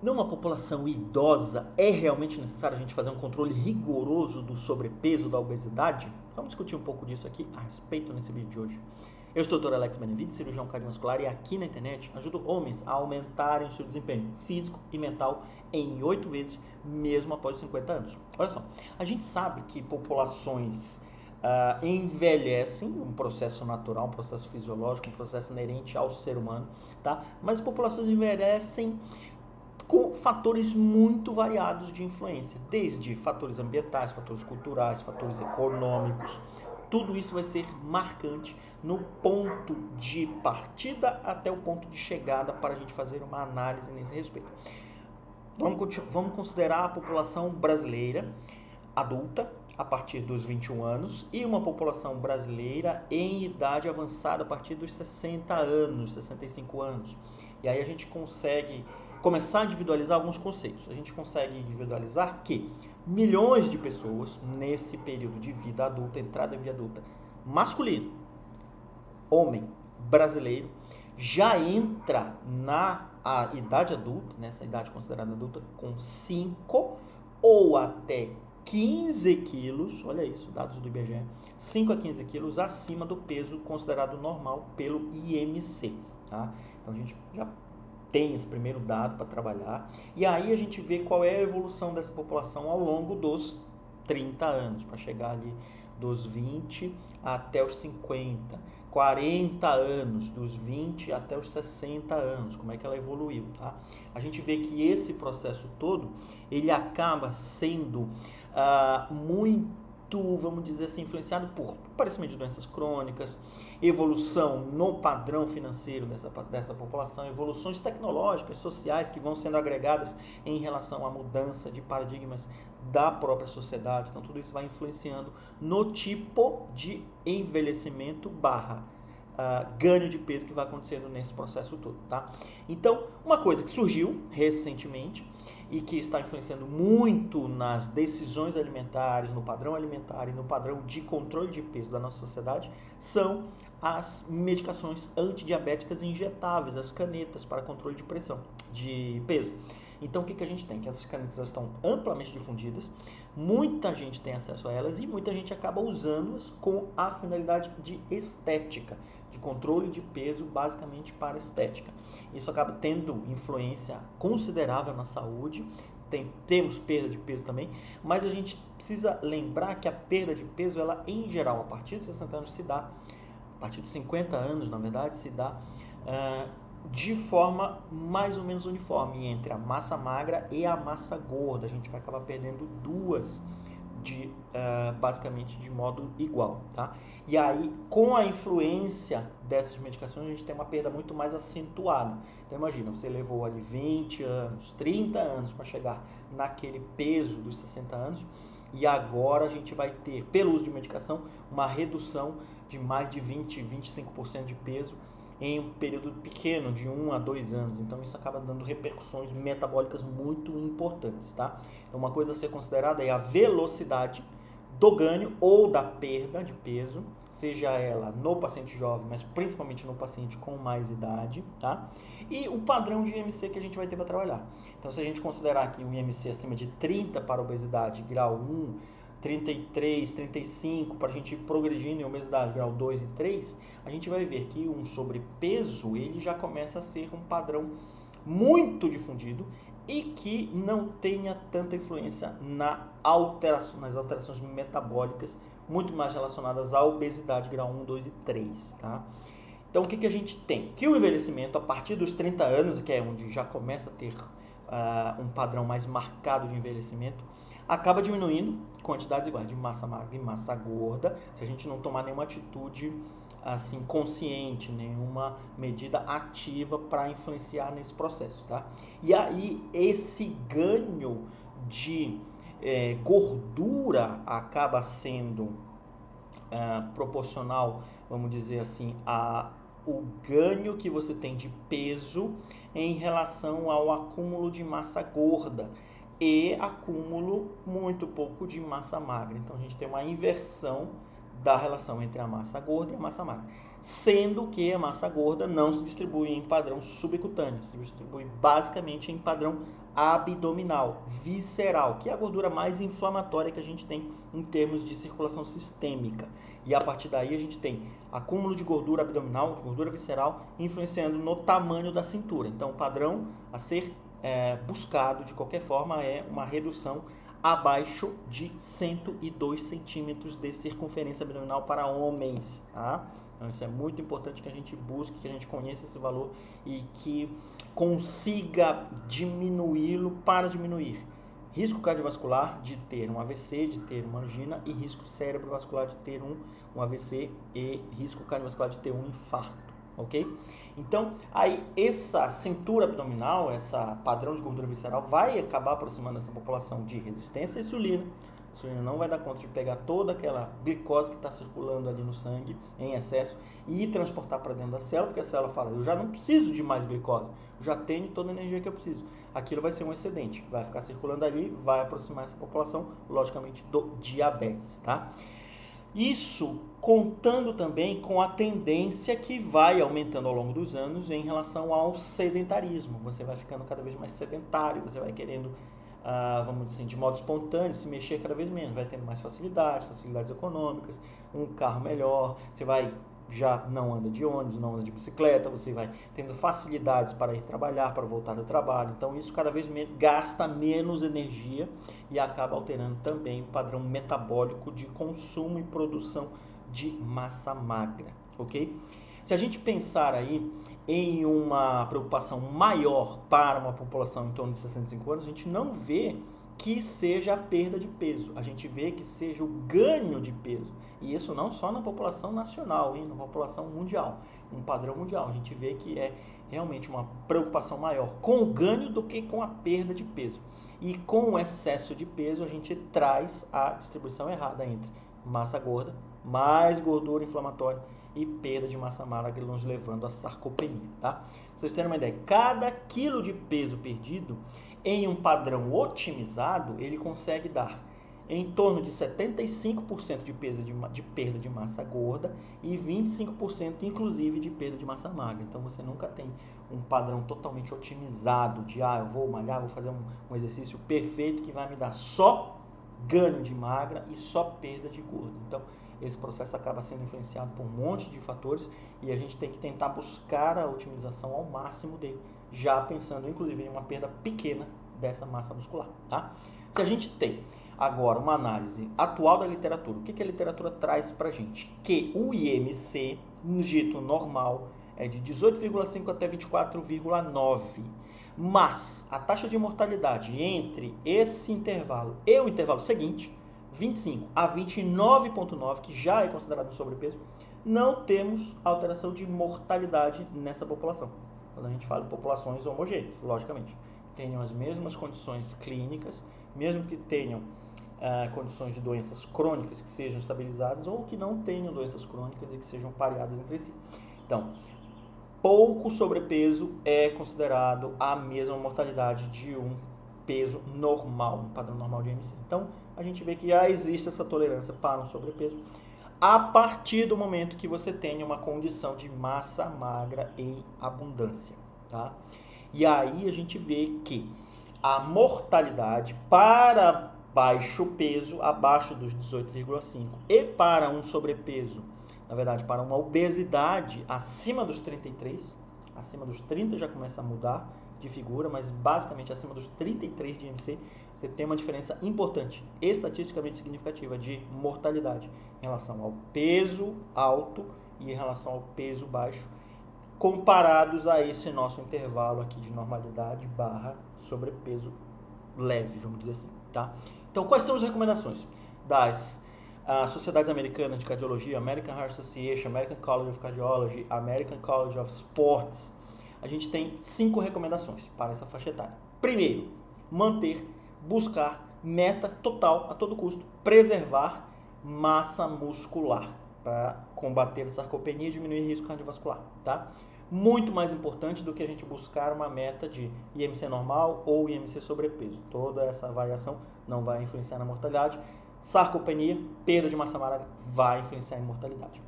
Numa população idosa, é realmente necessário a gente fazer um controle rigoroso do sobrepeso, da obesidade? Vamos discutir um pouco disso aqui a respeito nesse vídeo de hoje. Eu sou o Dr. Alex Benevides, cirurgião cardiovascular, e aqui na internet ajudo homens a aumentarem o seu desempenho físico e mental em 8 vezes, mesmo após os 50 anos. Olha só, a gente sabe que populações envelhecem, um processo natural, um processo fisiológico, um processo inerente ao ser humano, tá? Mas populações envelhecem com fatores muito variados de influência, desde fatores ambientais, fatores culturais, fatores econômicos. Tudo isso vai ser marcante no ponto de partida até o ponto de chegada para a gente fazer uma análise nesse respeito. Vamos considerar a população brasileira adulta a partir dos 21 anos e uma população brasileira em idade avançada a partir dos 60 anos, 65 anos. E aí a gente consegue começar a individualizar alguns conceitos. A gente consegue individualizar que milhões de pessoas nesse período de vida adulta, entrada em vida adulta, masculino, homem, brasileiro, já entra na idade adulta, nessa idade considerada adulta, com 5 ou até 15 quilos, olha isso, dados do IBGE, 5 a 15 quilos acima do peso considerado normal pelo IMC, tá? Então a gente já tem esse primeiro dado para trabalhar, e aí a gente vê qual é a evolução dessa população ao longo dos 30 anos, para chegar ali dos 20 até os 50, 40 anos, dos 20 até os 60 anos, como é que ela evoluiu, tá? A gente vê que esse processo todo, ele acaba sendo muito, vamos dizer assim, influenciado por aparecimento de doenças crônicas, evolução no padrão financeiro dessa população, evoluções tecnológicas, sociais que vão sendo agregadas em relação à mudança de paradigmas da própria sociedade. Então tudo isso vai influenciando no tipo de envelhecimento barra ganho de peso que vai acontecendo nesse processo todo, tá? Então, uma coisa que surgiu recentemente e que está influenciando muito nas decisões alimentares, no padrão alimentar e no padrão de controle de peso da nossa sociedade são as medicações antidiabéticas injetáveis, as canetas para controle de pressão, de peso. Então, o que a gente tem? Que essas canetas estão amplamente difundidas, muita gente tem acesso a elas e muita gente acaba usando-as com a finalidade de estética, de controle de peso, basicamente para estética. Isso acaba tendo influência considerável na saúde, temos perda de peso também, mas a gente precisa lembrar que a perda de peso, ela em geral, a partir de 60 anos se dá, a partir de 50 anos, na verdade, se dá de forma mais ou menos uniforme entre a massa magra e a massa gorda. A gente vai acabar perdendo duas basicamente de modo igual, tá? E aí, com a influência dessas medicações, a gente tem uma perda muito mais acentuada. Então imagina, você levou ali 20 anos, 30 anos para chegar naquele peso dos 60 anos, e agora a gente vai ter, pelo uso de medicação, uma redução de mais de 20, 25% de peso em um período pequeno, de 1 a 2 anos. Então isso acaba dando repercussões metabólicas muito importantes, tá? Então uma coisa a ser considerada é a velocidade do ganho ou da perda de peso, seja ela no paciente jovem, mas principalmente no paciente com mais idade, tá? E o padrão de IMC que a gente vai ter para trabalhar. Então se a gente considerar que o IMC acima de 30 para obesidade, grau 1, 33, 35, para a gente ir progredindo em obesidade, grau 2 e 3, a gente vai ver que um sobrepeso, ele já começa a ser um padrão muito difundido e que não tenha tanta influência nas alterações metabólicas, muito mais relacionadas à obesidade, grau 1, 2 e 3, tá? Então, o que a gente tem? Que o envelhecimento, a partir dos 30 anos, que é onde já começa a ter um padrão mais marcado de envelhecimento, acaba diminuindo quantidades iguais de massa magra e massa gorda, se a gente não tomar nenhuma atitude assim consciente, nenhuma medida ativa para influenciar nesse processo, tá? E aí esse ganho de gordura acaba sendo proporcional, vamos dizer assim, o ganho que você tem de peso em relação ao acúmulo de massa gorda e acúmulo muito pouco de massa magra. Então a gente tem uma inversão da relação entre a massa gorda e a massa magra. sendo que a massa gorda não se distribui em padrão subcutâneo, se distribui basicamente em padrão abdominal, visceral, que é a gordura mais inflamatória que a gente tem em termos de circulação sistêmica. E a partir daí a gente tem acúmulo de gordura abdominal, de gordura visceral, influenciando no tamanho da cintura. Então, o padrão a ser buscado de qualquer forma é uma redução abaixo de 102 centímetros de circunferência abdominal para homens, tá? Então, isso é muito importante que a gente busque, que a gente conheça esse valor e que consiga diminuí-lo para diminuir risco cardiovascular de ter um AVC, de ter uma angina, e risco cerebrovascular de ter um AVC e risco cardiovascular de ter um infarto, ok? Então, aí essa cintura abdominal, essa padrão de gordura visceral vai acabar aproximando essa população de resistência à insulina. A insulina não vai dar conta de pegar toda aquela glicose que está circulando ali no sangue em excesso e transportar para dentro da célula, porque a célula fala, eu já não preciso de mais glicose, eu já tenho toda a energia que eu preciso. Aquilo vai ser um excedente, vai ficar circulando ali, vai aproximar essa população, logicamente, do diabetes, tá? Isso contando também com a tendência que vai aumentando ao longo dos anos em relação ao sedentarismo. Você vai ficando cada vez mais sedentário, você vai querendo, vamos dizer assim, de modo espontâneo, se mexer cada vez menos, vai tendo mais facilidades econômicas, um carro melhor, você vai já não anda de ônibus, não anda de bicicleta, você vai tendo facilidades para ir trabalhar, para voltar do trabalho. Então isso cada vez gasta menos energia e acaba alterando também o padrão metabólico de consumo e produção de massa magra, ok? Se a gente pensar aí em uma preocupação maior para uma população em torno de 65 anos, a gente não vê que seja a perda de peso, a gente vê que seja o ganho de peso. E isso não só na população nacional, na população mundial, um padrão mundial. A gente vê que é realmente uma preocupação maior com o ganho do que com a perda de peso. E com o excesso de peso, a gente traz a distribuição errada entre massa gorda, mais gordura inflamatória e perda de massa magra, nos levando à sarcopenia, tá? Pra vocês terem uma ideia, cada quilo de peso perdido em um padrão otimizado, ele consegue dar em torno de 75% de perda de massa gorda e 25% inclusive de perda de massa magra. Então você nunca tem um padrão totalmente otimizado de eu vou malhar, vou fazer um exercício perfeito que vai me dar só ganho de magra e só perda de gordo. Então esse processo acaba sendo influenciado por um monte de fatores e a gente tem que tentar buscar a otimização ao máximo dele, já pensando inclusive em uma perda pequena dessa massa muscular, tá? Se a gente tem agora uma análise atual da literatura, o que a literatura traz pra gente? Que o IMC, no dito normal, é de 18,5 até 24,9, mas a taxa de mortalidade entre esse intervalo e o intervalo seguinte, 25 a 29,9, que já é considerado sobrepeso, não temos alteração de mortalidade nessa população. Quando a gente fala de populações homogêneas, logicamente, tenham as mesmas condições clínicas, mesmo que tenham condições de doenças crônicas que sejam estabilizadas ou que não tenham doenças crônicas e que sejam pareadas entre si. Então, pouco sobrepeso é considerado a mesma mortalidade de um peso normal, um padrão normal de IMC. Então, a gente vê que já existe essa tolerância para um sobrepeso a partir do momento que você tenha uma condição de massa magra em abundância, tá? E aí a gente vê que a mortalidade para baixo peso, abaixo dos 18,5, e para um sobrepeso, na verdade, para uma obesidade acima dos 33, acima dos 30 já começa a mudar de figura, mas basicamente acima dos 33 de IMC, você tem uma diferença importante, estatisticamente significativa, de mortalidade em relação ao peso alto e em relação ao peso baixo, comparados a esse nosso intervalo aqui de normalidade barra sobrepeso leve, vamos dizer assim, tá? Então, quais são as recomendações das sociedades americanas de cardiologia, American Heart Association, American College of Cardiology, American College of Sports? A gente tem 5 recomendações para essa faixa etária. Primeiro, buscar meta total a todo custo, preservar massa muscular para combater a sarcopenia e diminuir o risco cardiovascular, tá? Muito mais importante do que a gente buscar uma meta de IMC normal ou IMC sobrepeso. Toda essa variação não vai influenciar na mortalidade. Sarcopenia, perda de massa magra, vai influenciar em mortalidade.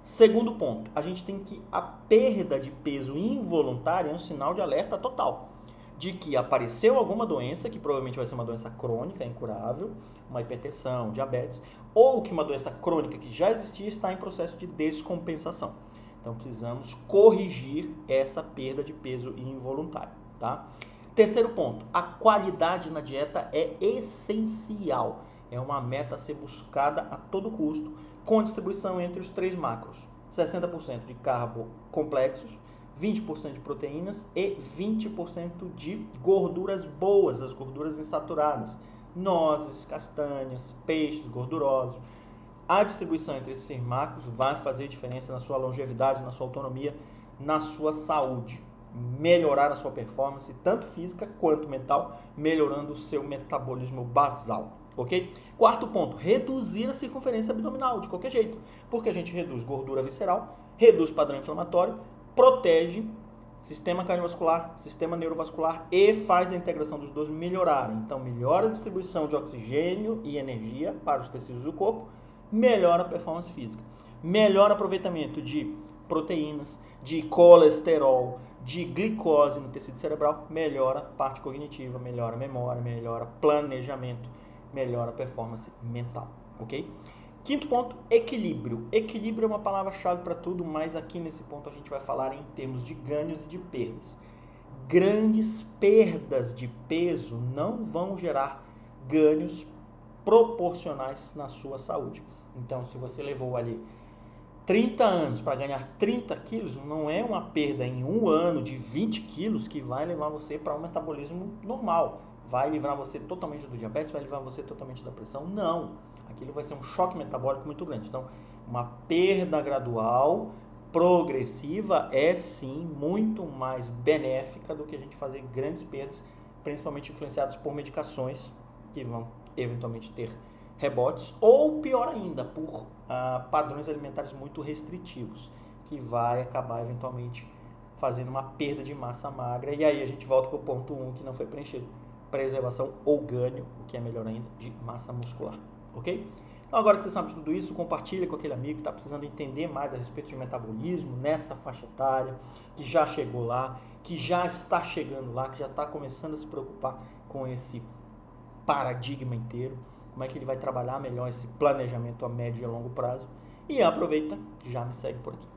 Segundo ponto, a gente tem que a perda de peso involuntária é um sinal de alerta total de que apareceu alguma doença, que provavelmente vai ser uma doença crônica, incurável, uma hipertensão, diabetes, ou que uma doença crônica que já existia está em processo de descompensação. Então precisamos corrigir essa perda de peso involuntária, tá? Terceiro ponto, a qualidade na dieta é essencial. É uma meta a ser buscada a todo custo, com distribuição entre os 3 macros. 60% de carbo complexos, 20% de proteínas e 20% de gorduras boas, as gorduras insaturadas. Nozes, castanhas, peixes gordurosos. A distribuição entre esses macros vai fazer diferença na sua longevidade, na sua autonomia, na sua saúde. Melhorar a sua performance, tanto física quanto mental, melhorando o seu metabolismo basal. Ok? Quarto ponto, reduzir a circunferência abdominal, de qualquer jeito. Porque a gente reduz gordura visceral, reduz padrão inflamatório, protege sistema cardiovascular, sistema neurovascular e faz a integração dos dois melhorarem. Então, melhora a distribuição de oxigênio e energia para os tecidos do corpo, melhora a performance física, melhora o aproveitamento de proteínas, de colesterol, de glicose no tecido cerebral, melhora a parte cognitiva, melhora a memória, melhora planejamento, melhora a performance mental, ok? Quinto ponto, equilíbrio. Equilíbrio é uma palavra-chave para tudo, mas aqui nesse ponto a gente vai falar em termos de ganhos e de perdas. Grandes perdas de peso não vão gerar ganhos proporcionais na sua saúde. Então, se você levou ali 30 anos para ganhar 30 quilos, não é uma perda em um ano de 20 quilos que vai levar você para um metabolismo normal. Vai livrar você totalmente do diabetes, vai livrar você totalmente da pressão? Não. Aquilo vai ser um choque metabólico muito grande. Então, uma perda gradual, progressiva, é sim muito mais benéfica do que a gente fazer grandes perdas, principalmente influenciadas por medicações que vão eventualmente ter rebotes, ou pior ainda, por padrões alimentares muito restritivos, que vai acabar eventualmente fazendo uma perda de massa magra. E aí a gente volta para o ponto 1 que não foi preenchido, preservação ou ganho, o que é melhor ainda, de massa muscular, ok? Então agora que você sabe de tudo isso, compartilha com aquele amigo que está precisando entender mais a respeito de metabolismo nessa faixa etária, que já chegou lá, que já está chegando lá, que já está começando a se preocupar com esse paradigma inteiro, como é que ele vai trabalhar melhor esse planejamento a médio e a longo prazo. E aproveita, já me segue por aqui.